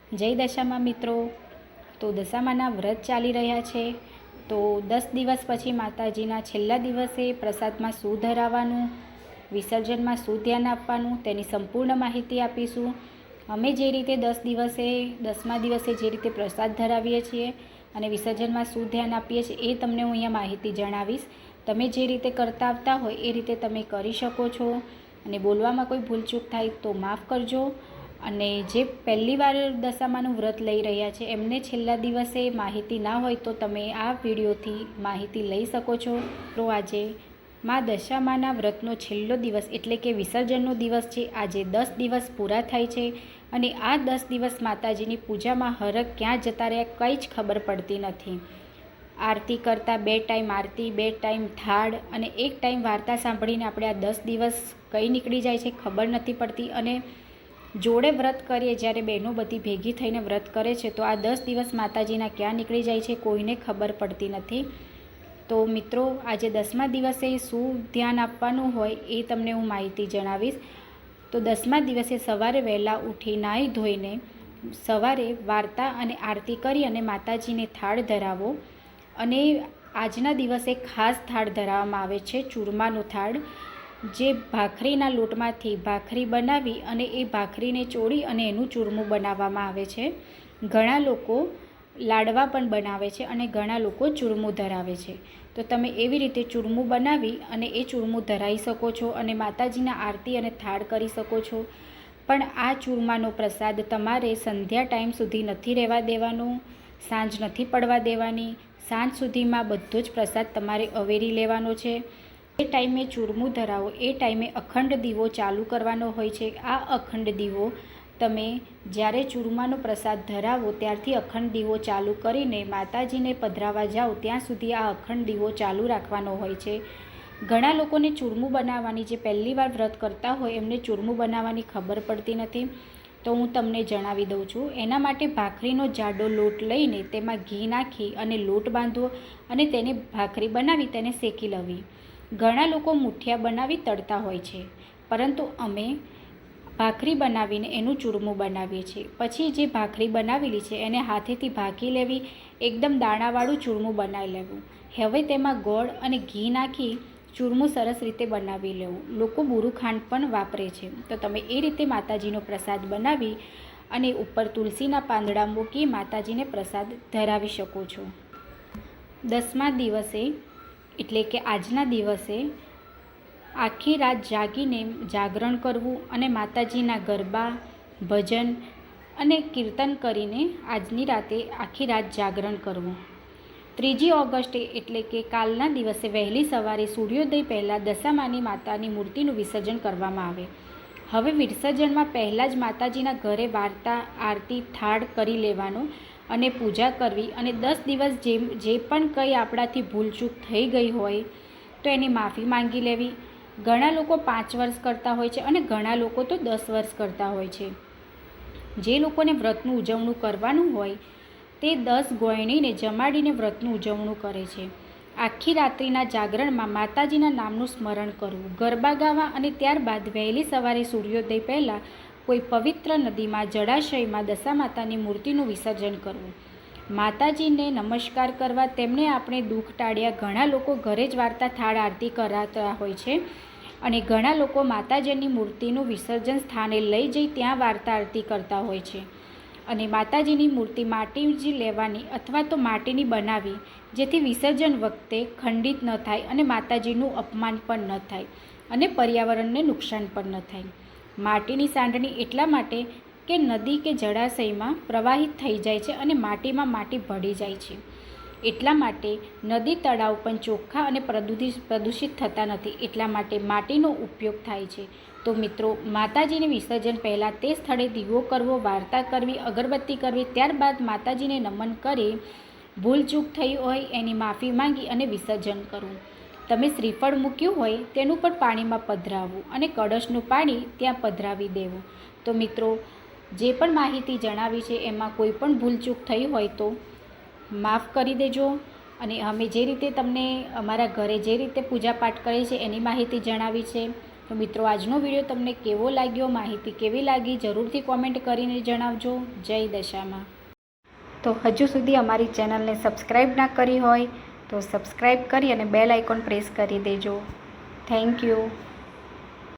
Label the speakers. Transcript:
Speaker 1: જય દશામાં મિત્રો, તો દશામાના વ્રત ચાલી રહ્યા છે। તો 10 દિવસ પછી માતાજીના છેલ્લા દિવસે પ્રસાદમાં શું ધરાવવાનું, વિસર્જનમાં શું ધ્યાન આપવાનું તેની સંપૂર્ણ માહિતી આપીશું। અમે જે રીતે 10મા દિવસે જે રીતે પ્રસાદ ધરાવીએ છીએ અને વિસર્જનમાં શું ધ્યાન આપીએ છીએ એ તમને હું અહીંયા માહિતી જણાવીશ। તમે જે રીતે કરતા આવતા હોય એ રીતે તમે કરી શકો છો અને બોલવામાં કોઈ ભૂલચૂક થાય તો માફ કરજો। અને જે પહેલી વાર દશામાનું વ્રત લઈ રહ્યા છે એમને છેલ્લા દિવસે માહિતી ના હોય તો તમે આ વિડીયોથી માહિતી લઈ શકો છો। તો આજે મા દશામાના વ્રતનો છેલ્લો દિવસ એટલે કે વિસર્જનનો દિવસ છે। આજે 10 દિવસ પૂરા થાય છે અને આ 10 દિવસ માતાજીની પૂજામાં હરખ ક્યાં જતા રહ્યા કંઈ જ ખબર પડતી નથી। આરતી કરતાં 2 ટાઈમ આરતી, 2 ટાઈમ થાળ અને 1 ટાઈમ વાર્તા સાંભળીને આપણે આ 10 દિવસ કઈ નીકળી જાય છે ખબર નથી પડતી। અને જોડે વ્રત કરીએ જ્યારે બહેનો બધી ભેગી થઈને વ્રત કરે છે તો આ 10 દિવસ માતાજીના ક્યાં નીકળી જાય છે કોઈને ખબર પડતી નથી। તો મિત્રો આજે 10મા દિવસે શું ધ્યાન આપવાનું હોય એ તમને હું માહિતી જણાવીશ। તો 10મા દિવસે સવારે વહેલા ઉઠી નાહી ધોઈને સવારે વાર્તા અને આરતી કરી અને માતાજીને થાળ ધરાવો। અને આજના દિવસે ખાસ થાળ ધરાવવામાં આવે છે ચૂરમાનો થાળ, જે ભાખરીના લોટમાંથી ભાખરી બનાવી અને એ ભાખરીને ચોળી અને એનું ચૂરમું બનાવવામાં આવે છે। ઘણા લોકો લાડવા પણ બનાવે છે અને ઘણા લોકો ચૂરમું ધરાવે છે। તો તમે એવી રીતે ચૂરમું બનાવી અને એ ચૂરમું ધરાવી શકો છો અને માતાજીના આરતી અને થાળ કરી શકો છો। પણ આ ચૂરમાનો પ્રસાદ તમારે સંધ્યા ટાઈમ સુધી નથી રહેવા દેવાનો, સાંજ નથી પડવા દેવાની। સાંજ સુધીમાં બધો જ પ્રસાદ તમારે અવેરી લેવાનો છે। એ ટાઈમે ચૂરમું ધરાવો એ ટાઈમે અખંડ દીવો ચાલુ કરવાનો હોય છે। આ અખંડ દીવો તમે જ્યારે ચૂરમાનો પ્રસાદ ધરાવો ત્યારથી અખંડ દીવો ચાલુ કરીને માતાજીને પધરાવવા જાઓ ત્યાં સુધી આ અખંડ દીવો ચાલુ રાખવાનો હોય છે। ઘણા લોકોને ચૂરમું બનાવવાની, જે પહેલી વાર વ્રત કરતા હોય એમને ચૂરમું બનાવવાની ખબર પડતી નથી, તો હું તમને જણાવી દઉં છું। એના માટે ભાખરીનો જાડો લોટ લઈને તેમાં ઘી નાખી અને લોટ બાંધવો અને તેને ભાખરી બનાવી તેને શેકી લેવી। ઘણા લોકો મુઠિયા બનાવી તળતા હોય છે, પરંતુ અમે ભાખરી બનાવીને એનું ચૂરમું બનાવીએ છીએ। પછી જે ભાખરી બનાવેલી છે એને હાથેથી ભાકી લેવી, એકદમ દાણાવાળું ચૂરમું બનાવી લેવું। હવે તેમાં ગોળ અને ઘી નાખી ચૂરમું સરસ રીતે બનાવી લેવું। લોકો બુરું ખાંડ પણ વાપરે છે, તો તમે એ રીતે માતાજીનો પ્રસાદ બનાવી અને ઉપર તુલસીના પાંદડા મૂકી માતાજીને પ્રસાદ ધરાવી શકો છો। 10મા દિવસે એટલે કે આજના દિવસે આખી રાત જાગીને જાગરણ કરવું અને માતાજીના ગરબા, ભજન અને કીર્તન કરીને આજની રાતે આખી રાત જાગરણ કરવું। 3 ઓગસ્ટે એટલે કે કાલના દિવસે વહેલી સવારે સૂર્યોદય પહેલાં દશામાની માતાની મૂર્તિનું વિસર્જન કરવામાં આવે। હવે વિસર્જનમાં પહેલાં જ માતાજીના ઘરે વાર્તા, આરતી, થાળ કરી લેવાનો અને પૂજા કરવી અને 10 દિવસ જે પણ કંઈ આપણાથી ભૂલચૂક થઈ ગઈ હોય તો એની માફી માંગી લેવી। ઘણા લોકો 5 વર્ષ કરતા હોય છે અને ઘણા લોકો તો 10 વર્ષ કરતા હોય છે। જે લોકોને વ્રતનું ઉજવણું કરવાનું હોય તે 10 ગોયણીને જમાડીને વ્રતનું ઉજવણું કરે છે। આખી રાત્રિના જાગરણમાં માતાજીના નામનું સ્મરણ કરવું, ગરબા ગાવા અને ત્યારબાદ વહેલી સવારે સૂર્યોદય પહેલાં કોઈ પવિત્ર નદીમાં, જળાશયમાં દશામાતાની મૂર્તિનું વિસર્જન કરવું। માતાજીને નમસ્કાર કરવા, તેમને આપણે દુઃખ ટાળ્યા। ઘણા લોકો ઘરે જ વાર્તા, થાળ, આરતી કરાતા હોય છે અને ઘણા લોકો માતાજીની મૂર્તિનું વિસર્જન સ્થાને લઈ જઈ ત્યાં વાર્તા આરતી કરતા હોય છે। અને માતાજીની મૂર્તિ માટી જ લેવાની અથવા તો માટીની બનાવી, જેથી વિસર્જન વખતે ખંડિત ન થાય અને માતાજીનું અપમાન પણ ન થાય અને પર્યાવરણને નુકસાન પણ ન થાય। માટીની સાંડણી એટલા માટે કે નદી કે જળાશયમાં પ્રવાહિત થઈ જાય છે અને માટીમાં માટી ભળી જાય છે, એટલા માટે નદી, તળાવ પણ ચોખ્ખા અને પ્રદૂષિત થતા નથી, એટલા માટે માટીનો ઉપયોગ થાય છે। તો મિત્રો, માતાજીને વિસર્જન પહેલાં તે સ્થળે દીવો કરવો, વાર્તા કરવી, અગરબત્તી કરવી, ત્યારબાદ માતાજીને નમન કરી ભૂલચૂક થઈ હોય એની માફી માંગી અને વિસર્જન કરવું। તમે શ્રીફળ મૂક્યું હોય તેનું પણ પાણીમાં પધરાવવું અને કળશનું પાણી ત્યાં પધરાવી દેવું। તો મિત્રો, જે પણ માહિતી જણાવી છે એમાં કોઈ પણ ભૂલચૂક થઈ હોય તો માફ કરી દેજો। અને અમે જે રીતે તમને અમારા ઘરે જે રીતે પૂજાપાઠ કરીએ છીએ એની માહિતી જણાવી છે, તો મિત્રો આજનો વિડીયો તમને કેવો લાગ્યો, માહિતી કેવી લાગી, જરૂરથી કોમેન્ટ કરીને જણાવજો. જય દશામાં. તો હજુ સુધી અમારી ચેનલને સબસ્ક્રાઈબ ના કરી હોય તો સબસ્ક્રાઈબ કરી અને બેલ આઇકોન પ્રેસ કરી દેજો. Thank you.